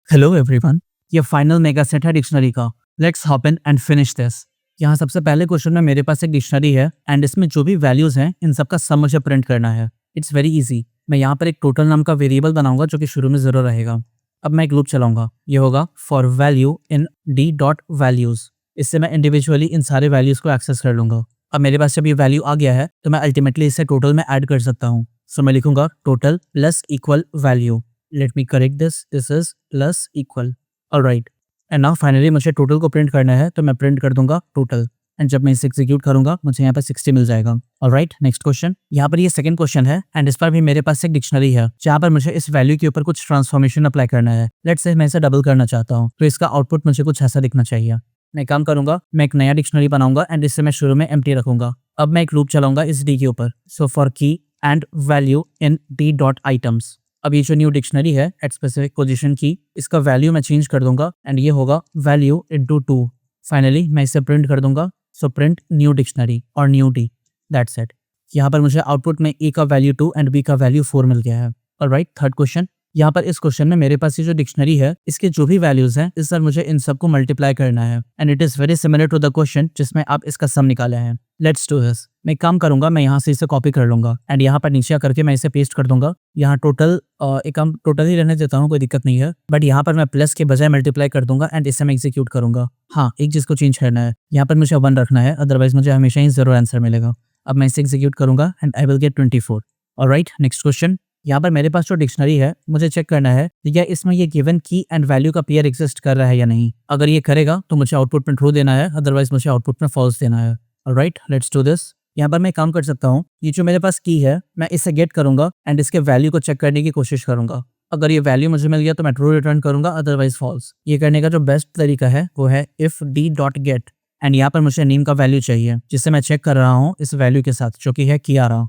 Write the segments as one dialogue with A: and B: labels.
A: Hello everyone, ये final mega set है dictionary का। Let's hop in and finish this. यहाँ सबसे पहले क्वेश्चन में मेरे पास एक डिक्शनरी है एंड इसमें जो भी वैल्यूज हैं इन सबका सम मुझे प्रिंट करना है। It's very easy. मैं यहाँ पर एक टोटल नाम का वेरिएबल बनाऊंगा जो कि शुरू में जीरो रहेगा। अब मैं एक लूप चलाऊंगा, ये होगा for value in D dot values. इससे मैं इंडिविजुअली इन सारे वैल्यूज को एक्सेस कर लूंगा। अब मेरे पास जब ये वैल्यू आ गया है तो मैं अल्टीमेटली इसे टोटल में ऐड कर सकता हूँ। सो मैं लिखूंगा total plus equal value. Let me correct this is plus equal. Alright, and now finally मुझे टोटल को प्रिंट करना है तो मैं प्रिंट कर दूंगा टोटल। एंड जब मैं इसे एग्जीक्यूट करूंगा मुझे यहाँ पर 60 मिल जाएगा। Alright, next question. यहाँ पर ये सेकंड क्वेश्चन है एंड इस पर भी मेरे पास एक डिक्शनरी है जहाँ पर मुझे इस वैल्यू के ऊपर कुछ ट्रांसफॉर्मेशन अप्लाई करना है। लेट्स से मैं इसे डबल करना चाहता हूँ तो इसका आउटपुट मुझे कुछ ऐसा दिखना चाहिए। मैं काम करूंगा, मैं एक नया डिक्शनरी बनाऊंगा एंड इससे मैं शुरू में एम्प्टी रखूंगा। अब मैं एक लूप चलाऊंगा इस डी के ऊपर। सो फॉर की and value in D dot items. अब ये जो न्यू डिक्शनरी है एट स्पेसिफिक पोजीशन की, इसका वैल्यू मैं चेंज कर दूंगा एंड ये होगा वैल्यू इनटू 2। फाइनली मैं इसे प्रिंट कर दूंगा। सो प्रिंट न्यू डिक्शनरी और न्यू डी। That's it. यहाँ पर मुझे आउटपुट में ए का वैल्यू 2 एंड बी का वैल्यू 4 मिल गया है। Alright, third question. यहाँ पर इस क्वेश्चन में मेरे पास ये जो डिक्शनरी है इसके जो भी वैल्यूज हैं इस पर मुझे इन सबको मल्टीप्लाई करना है and it is very similar to the question जिसमें आप इसका सम निकाले हैं। Let's do this. मैं एक काम करूंगा, मैं यहाँ से इसे कॉपी कर लूंगा एंड यहाँ पर नीचे करके मैं इसे पेस्ट कर दूंगा। यहाँ टोटल एक काम टोटल ही रहने देता हूँ, कोई दिक्कत नहीं है, बट यहाँ पर मैं प्लस के बजाय मल्टीप्लाई कर दूंगा एंड इसे मैं एग्जीक्यूट करूंगा। हाँ, एक चीज को चेंज करना है, यहाँ पर मुझे 1 रखना है, अदरवाइज मुझे हमेशा ही 0 आंसर मिलेगा। अब मैं इसे एग्जीक्यूट करूंगा and I will get 24। Alright, next question. यहाँ पर मेरे पास जो डिक्शनरी है मुझे चेक करना है या इसमें ये गिवन की एंड वैल्यू का पेयर एग्जिस्ट कर रहा है या नहीं। अगर ये करेगा तो मुझे आउटपुट में ट्रू देना है, अदरवाइज मुझे आउटपुट में फॉल्स देना है। Alright, let's do this. यहाँ पर मैं काम कर सकता हूँ, ये जो मेरे पास की है मैं इसे गेट करूंगा एंड इसके वैल्यू को चेक करने की कोशिश करूंगा। अगर ये वैल्यू मुझे मिल गया तो मैं ट्रू रिटर्न करूंगा, अदरवाइज फॉल्स। ये करने का जो बेस्ट तरीका है वो है if D dot gate and यहाँ पर मुझे नेम का वैल्यू चाहिए जिसे मैं चेक कर रहा हूँ इस वैल्यू के साथ जो कि है कियारा।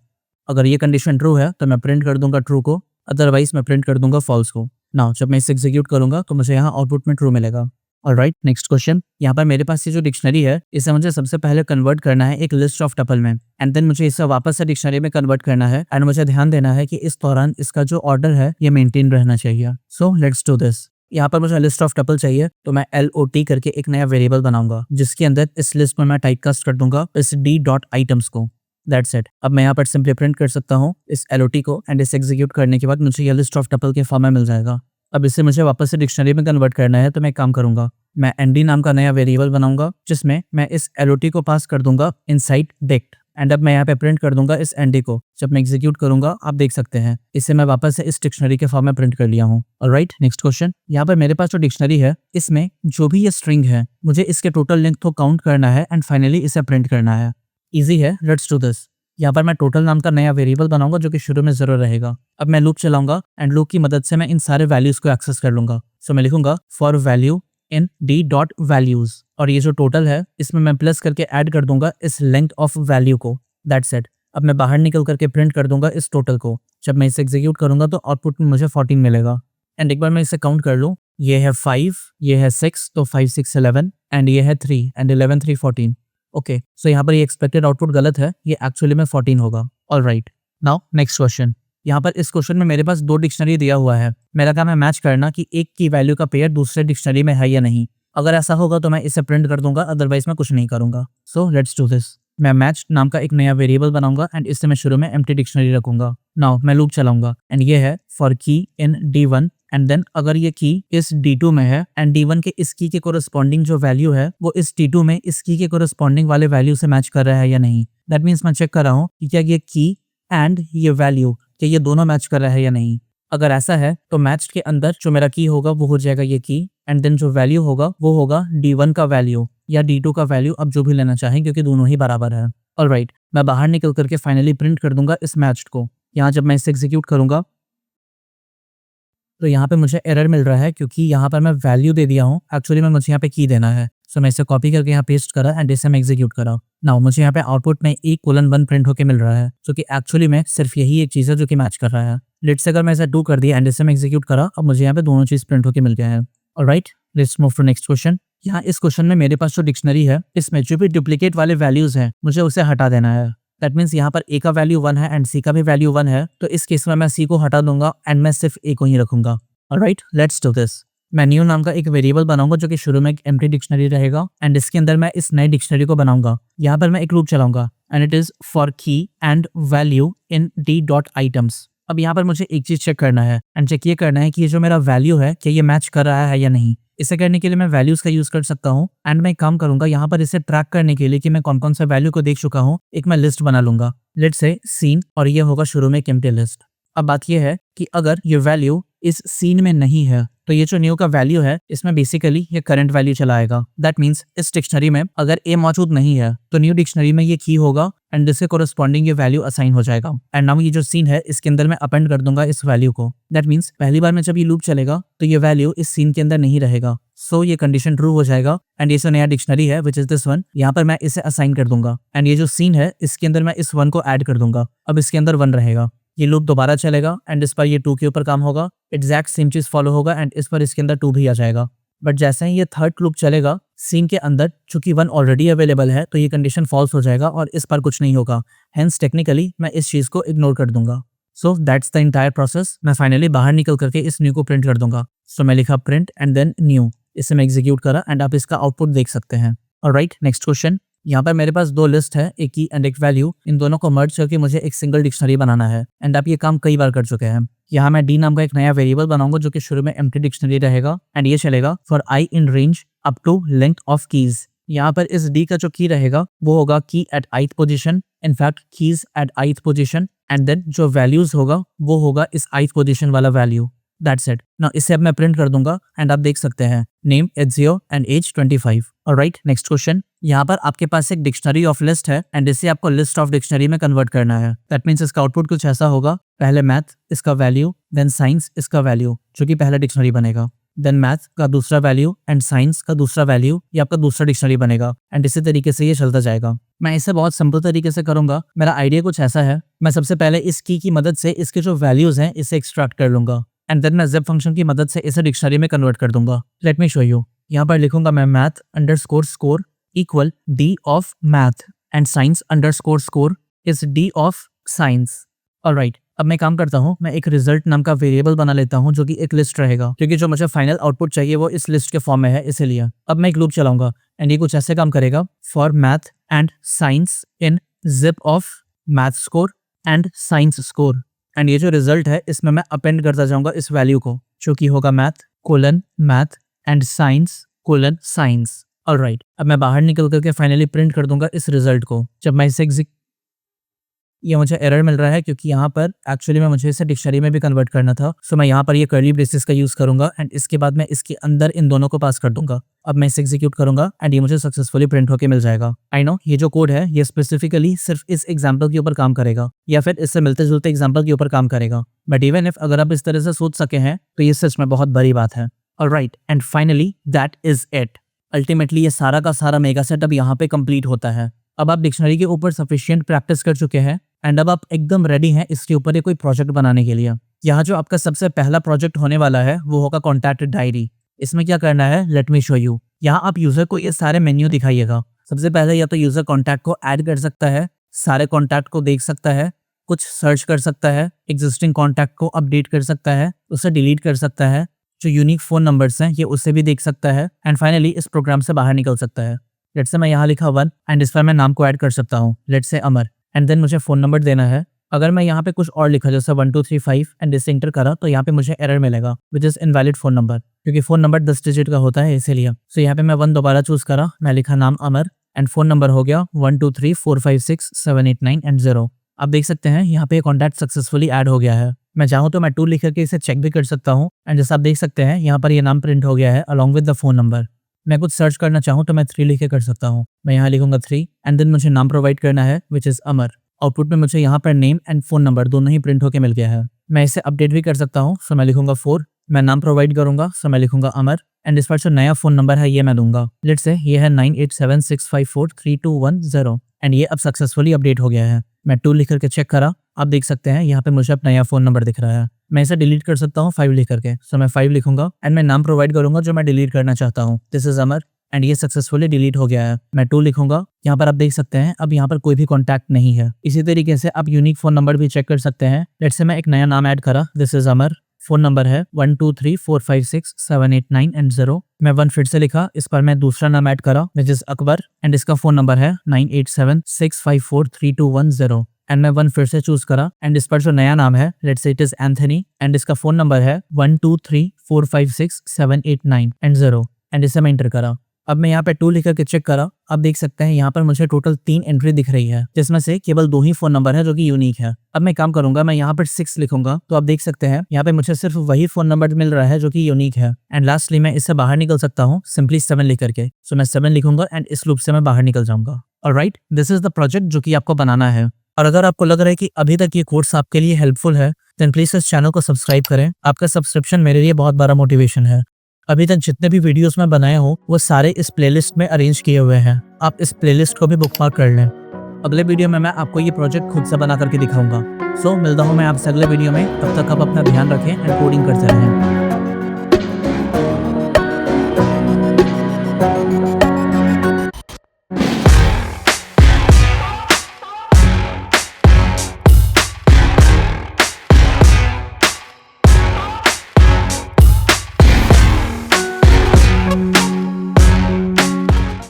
A: अगर ये कंडीशन ट्रू है तो मैं प्रिंट कर दूंगा ट्रू को, अदरवाइज मैं प्रिंट कर दूंगा फॉल्स को। नाउ जब मैं इसे एग्जीक्यूट करूंगा तो मुझे यहाँ आउटपुट में ट्रू मिलेगा। Alright, next question. यहाँ पर मेरे पास ये जो डिक्शनरी है इसे मुझे सबसे पहले कन्वर्ट करना है एक लिस्ट ऑफ टपल में एंड देन मुझे इसे वापस से डिक्शनरी में कन्वर्ट करना है एंड मुझे ध्यान देना है कि इस दौरान इसका जो ऑर्डर है ये मेंटेन रहना चाहिए। So let's do this. यहाँ पर मुझे लिस्ट ऑफ टपल चाहिए तो मैं LOT करके एक नया वेरिएबल बनाऊंगा जिसके अंदर इस लिस्ट में मैं टाइपकास्ट कर दूंगा इस डी डॉट आइटम्स को। That's it. अब मैं यहाँ पर सिंपली प्रिंट कर सकता हूँ इस LOT को एंड इसे एग्जीक्यूट करने के बाद मुझे यह लिस्ट ऑफ टपल के फॉर्म में मिल जाएगा। अब इसे मुझे वापस से डिक्शनरी में कन्वर्ट करना है तो मैं काम करूंगा, मैं ND नाम का नया वेरिएबल बनाऊंगा जिसमें मैं इस LOT को पास कर दूंगा इनसाइड डिक्ट एंड अब मैं यहाँ पे प्रिंट कर दूंगा इस ND को। जब मैं एग्जीक्यूट करूंगा आप देख सकते हैं इसे मैं वापस से इस डिक्शनरी के फॉर्म में प्रिंट कर लिया हूँ। Alright, next question. यहाँ पर मेरे पास जो डिक्शनरी है इसमें जो भी ये स्ट्रिंग है मुझे इसके टोटल लेंथ को काउंट करना है एंड फाइनली इसे प्रिंट करना है। इजी है, लेट्स डू दिस। यहाँ पर मैं टोटल नाम का नया वेरिएबल बनाऊंगा जो कि शुरू में 0 रहेगा। अब मैं लूप चलाऊंगा एंड लूप की मदद से मैं इन सारे वैल्यूज को एक्सेस कर लूंगा। सो मैं लिखूंगा for value in D dot values और ये जो टोटल है इसमें मैं प्लस करके ऐड कर दूंगा इस लेंथ ऑफ वैल्यू को। That's it. अब मैं बाहर निकल करके प्रिंट कर दूंगा इस टोटल को। जब मैं इसे एग्जीक्यूट करूंगा तो आउटपुट में मुझे 14 मिलेगा एंड एक बार मैं इसे काउंट कर लूँ, ये है 5, ये है 6 तो 5 6 11 एंड ये है 3 एंड 11 3 14। ओके, सो यहाँ पर ये एक्सपेक्टेड आउटपुट गलत है, ये एक्चुअली में 14 होगा। Alright, now next question. यहाँ पर इस क्वेश्चन में मेरे पास 2 डिक्शनरी दिया हुआ है। मेरा काम है मैच करना कि एक की वैल्यू का पेयर दूसरे डिक्शनरी में है या नहीं। अगर ऐसा होगा तो मैं इसे प्रिंट कर दूंगा, अदरवाइज मैं कुछ नहीं करूंगा। So let's do this. मैं मैच नाम का एक नया वेरिएबल बनाऊंगा एंड इससे मैं शुरू में एम्प्टी डिक्शनरी रखूंगा। नाउ मैं लूप चलाऊंगा एंड ये है फॉर की इन D1 एंड देन अगर ये की इस D2 में है एंड D1 के इस की के कोरस्पॉन्डिंग जो वैल्यू है वो इस D2 में इस की के कोरस्पॉन्डिंग वाले वैल्यू से मैच कर रहा है या नहीं। दैट मीन्स मैं चेक कर रहा हूँ कि क्या ये की एंड ये वैल्यू क्या ये दोनों मैच कर रहा है या नहीं। अगर ऐसा है तो मैच के अंदर जो मेरा की होगा वो हो जाएगा ये की एंड देन जो वैल्यू होगा वो होगा D1 का वैल्यू या D2 का वैल्यू, अब जो भी लेना चाहें क्योंकि दोनों ही बराबर है। ऑलराइट, मैं बाहर निकल करके फाइनली प्रिंट कर दूंगा इस मैच्ड को। यहाँ जब मैं इसे एग्जीक्यूट करूंगा तो यहाँ पे मुझे एरर मिल रहा है क्योंकि यहाँ पर मैं वैल्यू दे दिया हूँ, एक्चुअली में मुझे यहाँ पे की देना है। सो मैं इसे कॉपी करके यहाँ पेस्ट करा एंड इसे मैं एग्जीक्यूट करा। नाउ मुझे यहाँ पे आउटपुट में E:1 प्रिंट होकर मिल रहा है जो कि एक्चुअली में सिर्फ यही एक चीज़ है जो कि मैच कर रहा है। लेट्स से अगर मैं इसे 2 कर दिया एंड इसे मैं एग्जीक्यूट करा, अब मुझे यहाँ पे दोनों चीज़ प्रिंट होकर मिल गया है। Alright, let's move to next question. यहाँ इस क्वेश्चन में मेरे पास जो डिक्शनरी है इसमें जो भी डुप्लीकेट वाले वैल्यूज हैं मुझे उसे हटा देना है। दैट मीन्स यहाँ पर A का वैल्यू 1 है एंड C का भी वैल्यू 1 है, तो इस केस में मैं C को हटा दूंगा एंड मैं सिर्फ A को ही रखूंगा। Alright, let's do this. मैं न्यू नाम का एक वेरिएबल बनाऊंगा जो कि शुरू में एक एम्प्टी डिक्शनरी रहेगा एंड इसके अंदर मैं इस नई डिक्शनरी को बनाऊंगा। यहाँ पर मैं एक लूप चलाऊंगा एंड इट इज फॉर की and value in D dot items. अब यहाँ पर मुझे एक चीज चेक करना है एंड चेक ये करना है कि ये जो मेरा वैल्यू है क्या ये मैच कर रहा है या नहीं। इसे करने के लिए मैं वैल्यूज का यूज कर सकता हूँ एंड मैं एक काम करूंगा यहाँ पर इसे ट्रैक करने के लिए कि मैं कौन कौन सा वैल्यू को देख चुका हूँ, एक मैं लिस्ट बना लूंगा। लेट्स से सीन और ये होगा शुरू में एक एम्प्टी लिस्ट। अब बात ये है कि अगर ये वैल्यू इस सीन में नहीं है तो ये जो न्यू का वैल्यू है इसमें बेसिकली ये करंट वैल्यू चलाएगा। दैट मीन्स इस डिक्शनरी में अगर ए मौजूद नहीं है तो न्यू डिक्शनरी में ये की होगा एंड इसके कोरस्पॉन्डिंग ये वैल्यू असाइन हो जाएगा। एंड नाउ ये जो सीन है इसके अंदर मैं अपेंड कर दूंगा इस वैल्यू को। दैट मीन्स पहली बार में जब ये लूप चलेगा तो ये वैल्यू इस सीन के अंदर नहीं रहेगा, सो ये कंडीशन ट्रू हो जाएगा एंड ये जो नया डिक्शनरी है विच इज दिस वन, यहाँ पर मैं इसे असाइन कर दूंगा एंड ये जो सीन है इसके अंदर मैं इस वन को ऐड कर दूंगा। अब इसके अंदर वन रहेगा, ये लूप दोबारा चलेगा एंड इस पर ये 2 के ऊपर काम होगा, एग्जैक्ट सेम चीज फॉलो होगा एंड इस पर इसके अंदर 2 भी आ जाएगा। बट जैसे ही ये थर्ड लूप चलेगा सीन के अंदर चूंकि 1 ऑलरेडी अवेलेबल है तो ये कंडीशन फॉल्स हो जाएगा और इस पर कुछ नहीं होगा। हेंस टेक्निकली मैं इस चीज को इग्नोर कर दूंगा। So that's the entire process. मैं फाइनली बाहर निकल करके इस न्यू को प्रिंट कर दूंगा। सो मैं लिखा प्रिंट एंड देन न्यू, इसे मैं एग्जीक्यूट करा एंड आप इसका आउटपुट देख सकते हैं। Alright, next question. यहाँ पर मेरे पास 2 लिस्ट है, एक की एंड एक वैल्यू। इन दोनों को मर्ज करके मुझे एक सिंगल डिक्शनरी बनाना है एंड आप ये काम कई बार कर चुके हैं। यहाँ मैं डी नाम का एक नया वेरिएबल बनाऊंगा जो कि शुरू में एम्प्टी डिक्शनरी रहेगा एंड ये चलेगा for i in range up to length of keys. यहाँ पर इस डी का जो की रहेगा वो होगा की at ith position, in fact keys at ith position and then जो वैल्यूज होगा वो होगा इस ith पोजीशन वाला वैल्यू। That's it. नाउ इसे अब मैं प्रिंट कर दूंगा एंड आप देख सकते हैं name H0 and age 25। Alright, next question. यहाँ पर आपके पास एक डिक्शनरी ऑफ लिस्ट है एंड इसे आपको लिस्ट ऑफ डिक्शनरी में कन्वर्ट करना है। दैट मीन्स इसका आउटपुट कुछ ऐसा होगा, पहले मैथ इसका वैल्यू, देन साइंस इसका वैल्यू जो कि पहला डिक्शनरी बनेगा, देन मैथ का दूसरा वैल्यू एंड साइंस का दूसरा वैल्यू, ये आपका दूसरा डिक्शनरी बनेगा एंड इसी तरीके से ये चलता जाएगा। मैं इसे बहुत सिंपल तरीके से करूंगा। मेरा आइडिया कुछ ऐसा है, मैं सबसे पहले इस की मदद से इसके जो वैल्यूज हैं इसे एक्सट्रैक्ट कर लूंगा एंड देन मैं zip फंक्शन की मदद से इसे डिक्शनरी में कन्वर्ट कर दूंगा। Let me show you. यहाँ पर लिखूंगा मैं math underscore score equal D of math and science underscore score is D of science. Alright, अब मैं काम करता हूँ, मैं एक रिजल्ट नाम का वेरिएबल बना लेता हूँ जो कि एक लिस्ट रहेगा, क्योंकि जो मुझे फाइनल आउटपुट चाहिए वो इस लिस्ट के फॉर्म में है इसीलिए। अब मैं एक लूप चलाऊंगा एंड ये कुछ ऐसे काम करेगा, for math and science in zip of math score and science score and ये जो रिजल्ट है इसमें मैं अपेंड करता जाऊंगा इस वैल्यू को जो कि होगा math colon math and science colon science. Alright, अब मैं बाहर निकल करके फाइनली प्रिंट कर दूंगा इस रिजल्ट को। जब मैं इसे ये मुझे एरर मिल रहा है क्योंकि यहाँ पर एक्चुअली में मुझे इसे डिक्शनरी में भी कन्वर्ट करना था। सो मैं यहाँ पर ये कर्ली ब्रेसेस का यूज करूंगा एंड इसके बाद मैं इसके अंदर इन दोनों को पास कर दूंगा। अब मैं इसे एग्जीक्यूट करूंगा एंड ये मुझे सक्सेसफुली प्रिंट होकर मिल जाएगा। आई नो ये जो कोड है ये स्पेसिफिकली सिर्फ इस एग्जाम्पल के ऊपर काम करेगा या फिर इससे मिलते जुलते एग्जाम्पल के ऊपर काम करेगा, बट इवन इफ अगर आप इस तरह से सोच सके हैं तो ये सच में बहुत बड़ी बात है। Alright, and finally that is it. Ultimately ये सारा का सारा मेगा सेट अब यहाँ पे कंप्लीट होता है। अब आप डिक्शनरी के ऊपर सफिशिएंट प्रैक्टिस कर चुके हैं एंड अब आप एकदम रेडी हैं इसके ऊपर ये कोई प्रोजेक्ट बनाने के लिए। यहाँ जो आपका सबसे पहला प्रोजेक्ट होने वाला है वो होगा कॉन्टैक्ट डायरी। इसमें क्या करना है, लेट मी शो यू। यहाँ आप यूजर को ये सारे मेन्यू दिखाइएगा। सबसे पहले या तो यूजर कॉन्टैक्ट को ऐड कर सकता है, सारे कॉन्टैक्ट को देख सकता है, कुछ सर्च कर सकता है, एग्जिस्टिंग कॉन्टैक्ट को अपडेट कर सकता है, उसे डिलीट कर सकता है, जो यूनिक फोन नंबर्स हैं ये उससे भी देख सकता है एंड फाइनली इस प्रोग्राम से बाहर निकल सकता है। लेट्स से मैं यहाँ लिखा 1 एंड इस पर मैं नाम को ऐड कर सकता हूँ, let's say Amar, and then मुझे फोन नंबर देना है। अगर मैं यहाँ पे कुछ और लिखा जैसे 1 2 3 5 एंड इसे इंटर करा तो यहाँ पे मुझे एरर मिलेगा which is invalid phone number, क्योंकि फोन नंबर 10 डिजिट का होता है इसीलिए। सो यहाँ पे मैं 1 दोबारा चूज करा, मैं लिखा नाम अमर एंड फोन नंबर हो गया 1 2 3 4 5 6 7 8 9 एंड 0। आप देख सकते हैं यहाँ पे कॉन्टैक्ट सक्सेसफुली ऐड हो गया है। मैं चाहूँ तो मैं 2 लिख करके इसे चेक भी कर सकता हूँ एंड जैसा आप देख सकते हैं यहाँ पर ये नाम प्रिंट हो गया है along with the phone number. मैं कुछ सर्च करना चाहूँ तो मैं 3 लिख के कर सकता हूँ। मैं यहाँ लिखूंगा 3 एंड देन मुझे नाम प्रोवाइड करना है विच इज अमर। आउटपुट में मुझे यहाँ पर नेम एंड फोन नंबर दोनों ही प्रिंट होके मिल गया है। मैं इसे अपडेट भी कर सकता हूँ, सो मैं लिखूंगा 4। मैं नाम प्रोवाइड करूंगा, सो मैं लिखूंगा अमर एंड इस पर जो नया फोन नंबर है ये मैं दूंगा। लेट्स से ये है 9876543210 एंड ये अब सक्सेसफुली अपडेट हो गया है। मैं 2 लिख करके चेक करा, आप देख सकते हैं यहाँ पे मुझे अब नया फोन नंबर दिख रहा है। मैं इसे डिलीट कर सकता हूँ 5 लिख करके, सो मैं 5 लिखूंगा एंड मैं नाम प्रोवाइड करूंगा जो मैं डिलीट करना चाहता हूँ, दिस इज अमर एंड ये सक्सेसफुली डिलीट हो गया है। मैं 2 लिखूंगा, यहाँ पर आप देख सकते हैं अब यहाँ पर कोई भी कॉन्टैक्ट नहीं है। इसी तरीके से आप यूनिक फोन नंबर भी चेक कर सकते हैं। लेट्स से मैं एक नया नाम ऐड करा, this is Amar, phone number है 12345678 एंड 0। मैं 1 फिर से लिखा, इस पर मैं दूसरा नाम ऐड करा विच इज़ अकबर एंड इसका फ़ोन नंबर है 9876543210 एंड मैं 1 फिर से चूज़ करा एंड इस पर जो नया नाम है let's say it is Anthony and इसका फ़ोन नंबर है 12345678 एंड 0 एंड इसे मैं इंटर करा। अब मैं यहाँ पे 2 लिख के चेक करा, अब देख सकते हैं यहाँ पर मुझे टोटल 3 एंट्री दिख रही है जिसमें से केवल 2 ही फ़ोन नंबर है जो कि यूनिक है। अब मैं काम करूंगा, मैं यहाँ पर 6 लिखूंगा तो आप देख सकते हैं यहाँ पे मुझे सिर्फ वही फ़ोन नंबर मिल रहा है जो कि यूनिक है एंड लास्टली मैं इससे बाहर निकल सकता हूँ सिंपली 7 लिख करके। सो मैं 7 लिखूंगा एंड इस लूप से मैं बाहर निकल जाऊंगा। Alright, this is the project जो कि आपको बनाना है। और अगर आपको लग रहा है कि अभी तक ये कोर्स आपके लिए हेल्पफुल है देन प्लीज इस चैनल को सब्सक्राइब करें। आपका सब्सक्रिप्शन मेरे लिए बहुत बड़ा मोटिवेशन है। अभी तक जितने भी वीडियोस मैं बनाया हूँ वो सारे इस प्लेलिस्ट में अरेंज किए हुए हैं, आप इस प्लेलिस्ट को भी बुकमार्क कर लें। अगले वीडियो में मैं आपको ये प्रोजेक्ट खुद से बना करके दिखाऊंगा। सो मिलता हूँ मैं आपसे अगले वीडियो में, तब तक आप अपना ध्यान रखें एंड कोडिंग करते रहें।